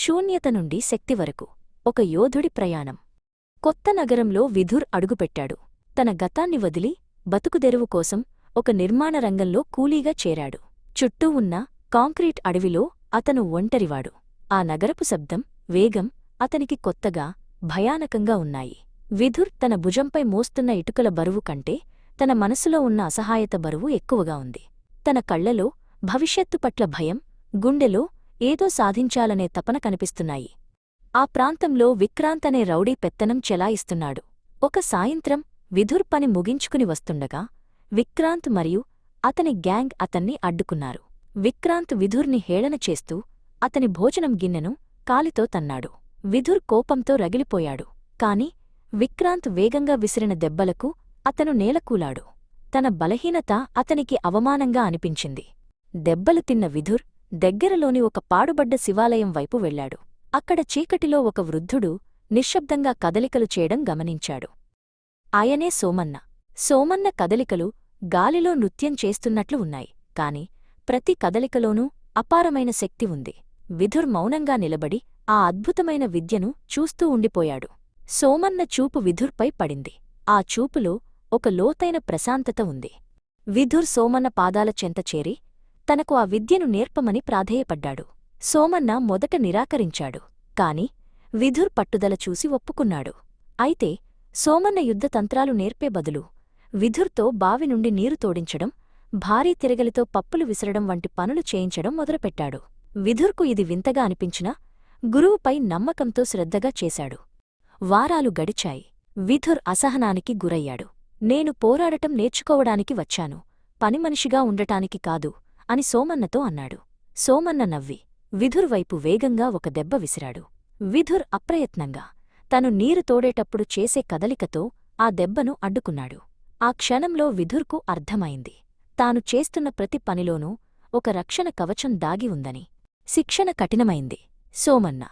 శూన్యత నుండి శక్తి వరకు ఒక యోధుడి ప్రయాణం. కొత్త నగరంలో విధుర్ అడుగుపెట్టాడు. తన గతాన్ని వదిలి బతుకుదెరువు కోసం ఒక నిర్మాణ రంగంలో కూలీగా చేరాడు. చుట్టూ ఉన్న కాంక్రీట్ అడవిలో అతను ఒంటరివాడు. ఆ నగరపు శబ్దం, వేగం అతనికి కొత్తగా, భయానకంగా ఉన్నాయి. విధుర్ తన భుజంపై మోస్తున్న ఇటుకల బరువు కంటే తన మనసులో ఉన్న అసహాయత బరువు ఎక్కువగా ఉంది. తన కళ్లలో భవిష్యత్తు పట్ల భయం, గుండెలో ఏదో సాధించాలనే తపన కనిపిస్తున్నాయి. ఆ ప్రాంతంలో విక్రాంత్ అనే రౌడీ పెత్తనం చెలాయిస్తున్నాడు. ఒక సాయంత్రం విధుర్ పని ముగించుకుని వస్తుండగా విక్రాంత్ మరియు అతని గ్యాంగ్ అతన్ని అడ్డుకున్నారు. విక్రాంత్ విధుర్ని హేళన చేస్తూ అతని భోజనం గిన్నెను కాలితో తన్నాడు. విధుర్ కోపంతో రగిలిపోయాడు. కాని విక్రాంత్ వేగంగా విసిరిన దెబ్బలకు అతను నేలకూలాడు. తన బలహీనత అతనికి అవమానంగా అనిపించింది. దెబ్బలు తిన్న విధుర్ దగ్గరలోని ఒక పాడుబడ్డ శివాలయం వైపు వెళ్లాడు. అక్కడ చీకటిలో ఒక వృద్ధుడు నిశ్శబ్దంగా కదలికలు చేయడం గమనించాడు. ఆయనే సోమన్న. సోమన్న కదలికలు గాలిలో నృత్యం చేస్తున్నట్లు ఉన్నాయి, కాని ప్రతి కదలికలోనూ అపారమైన శక్తి ఉంది. విధుర్ మౌనంగా నిలబడి ఆ అద్భుతమైన విద్యను చూస్తూ ఉండిపోయాడు. సోమన్న చూపు విధుర్పై పడింది. ఆ చూపులో ఒక లోతైన ప్రశాంతత ఉంది. విధుర్ సోమన్న పాదాల చెంత చేరి తనకు ఆ విద్యను నేర్పమని ప్రాధేయపడ్డాడు. సోమన్న మొదట నిరాకరించాడు, కాని విధుర్ పట్టుదల చూసి ఒప్పుకున్నాడు. అయితే సోమన్న యుద్ధతంత్రాలు నేర్పే బదులు విధుర్తో బావి నుండి నీరు తోడించడం, భారీ తిరగలితో పప్పులు విసరడం వంటి పనులు చేయించడం మొదలుపెట్టాడు. విధుర్కు ఇది వింతగా అనిపించినా గురువుపై నమ్మకంతో శ్రద్ధగా చేశాడు. వారాలు గడిచాయి. విధుర్ అసహనానికి గురయ్యాడు. నేను పోరాడటం నేర్చుకోవడానికి వచ్చాను, పనిమనిషిగా ఉండటానికి కాదు అని సోమన్నతో అన్నాడు. సోమన్న నవ్వి విధుర్ వైపు వేగంగా ఒక దెబ్బ విసిరాడు. విధుర్ అప్రయత్నంగా తను నీరు తోడేటప్పుడు చేసే కదలికతో ఆ దెబ్బను అడ్డుకున్నాడు. ఆ క్షణంలో విధుర్కు అర్థమైంది, తాను చేస్తున్న ప్రతి పనిలోనూ ఒక రక్షణ కవచం దాగి ఉందని. శిక్షణ కఠినమైంది. సోమన్న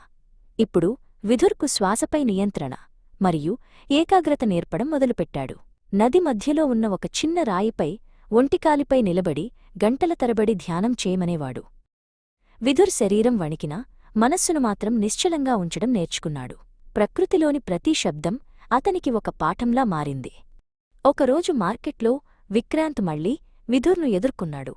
ఇప్పుడు విధుర్కు శ్వాసపై నియంత్రణ మరియు ఏకాగ్రత నేర్పడం మొదలుపెట్టాడు. నది మధ్యలో ఉన్న ఒక చిన్న రాయిపై ఒంటికాలిపై నిలబడి గంటల తరబడి ధ్యానం చేయమనేవాడు. విధుర్ శరీరం వణికినా మనస్సును మాత్రం నిశ్చలంగా ఉంచడం నేర్చుకున్నాడు. ప్రకృతిలోని ప్రతి శబ్దం అతనికి ఒక పాఠంలా మారింది. ఒకరోజు మార్కెట్లో విక్రాంత్ మళ్లీ విధుర్ను ఎదుర్కొన్నాడు.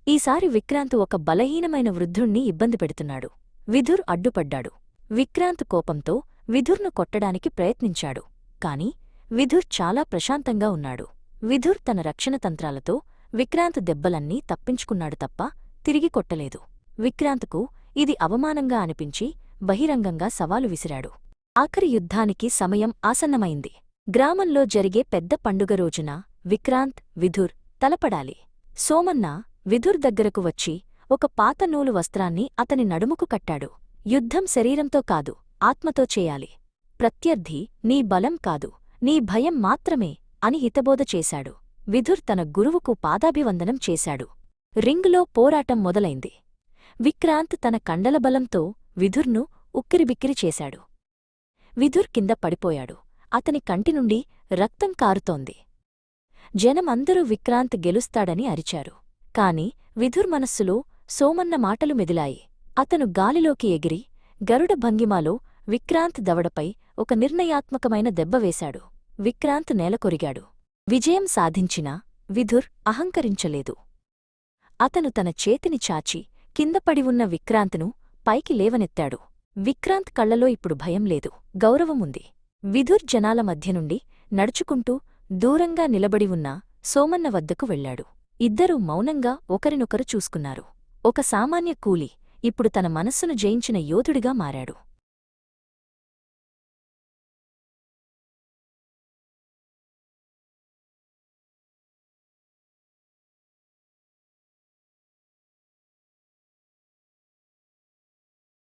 ఈసారి విక్రాంత్ ఒక బలహీనమైన వృద్ధుణ్ణి ఇబ్బంది పెడుతున్నాడు. విధుర్ అడ్డుపడ్డాడు. విక్రాంత్ కోపంతో విధుర్ను కొట్టడానికి ప్రయత్నించాడు. కాని విధుర్ చాలా ప్రశాంతంగా ఉన్నాడు. విధుర్ తన రక్షణ తంత్రాలతో విక్రాంత్ దెబ్బలన్నీ తప్పించుకున్నాడు తప్ప తిరిగి కొట్టలేదు. విక్రాంత్కు ఇది అవమానంగా అనిపించి బహిరంగంగా సవాలు విసిరాడు. ఆఖరి యుద్ధానికి సమయం ఆసన్నమైంది. గ్రామంలో జరిగే పెద్ద పండుగ రోజున విక్రాంత్, విధుర్ తలపడాలి. సోమన్న విధుర్ దగ్గరకు వచ్చి ఒక పాత నూలు వస్త్రాన్ని అతని నడుముకు కట్టాడు. యుద్ధం శరీరంతో కాదు, ఆత్మతో చేయాలి. ప్రత్యర్థి నీ బలం కాదు, నీ భయం మాత్రమే అని హితబోధ చేశాడు. విధుర్ తన గురువుకు పాదాభివందనం చేశాడు. రింగులో పోరాటం మొదలైంది. విక్రాంత్ తన కండల బలంతో విధుర్ను ఉక్కిరిబిక్కిరి చేశాడు. విధుర్ కింద పడిపోయాడు. అతని కంటినుండి రక్తం కారుతోంది. జనమందరూ విక్రాంత్ గెలుస్తాడని అరిచారు. కాని విధుర్ మనస్సులో సోమన్న మాటలు మెదిలాయి. అతను గాలిలోకి ఎగిరి గరుడ భంగిమాలో విక్రాంత్ దవడపై ఒక నిర్ణయాత్మకమైన దెబ్బ వేశాడు. విక్రాంత్ నేలకొరిగాడు. విజయం సాధించినా విధుర్ అహంకరించలేదు. అతను తన చేతిని చాచి కిందపడి ఉన్న విక్రాంత్ను పైకి లేవనెత్తాడు. విక్రాంత్ కళ్లలో ఇప్పుడు భయం లేదు, గౌరవముంది. విధుర్ జనాల మధ్య నుండి నడుచుకుంటూ దూరంగా నిలబడి ఉన్న సోమన్న వద్దకు వెళ్లాడు. ఇద్దరూ మౌనంగా ఒకరినొకరు చూసుకున్నారు. ఒక సామాన్య కూలి ఇప్పుడు తన మనస్సును జయించిన యోధుడిగా మారాడు.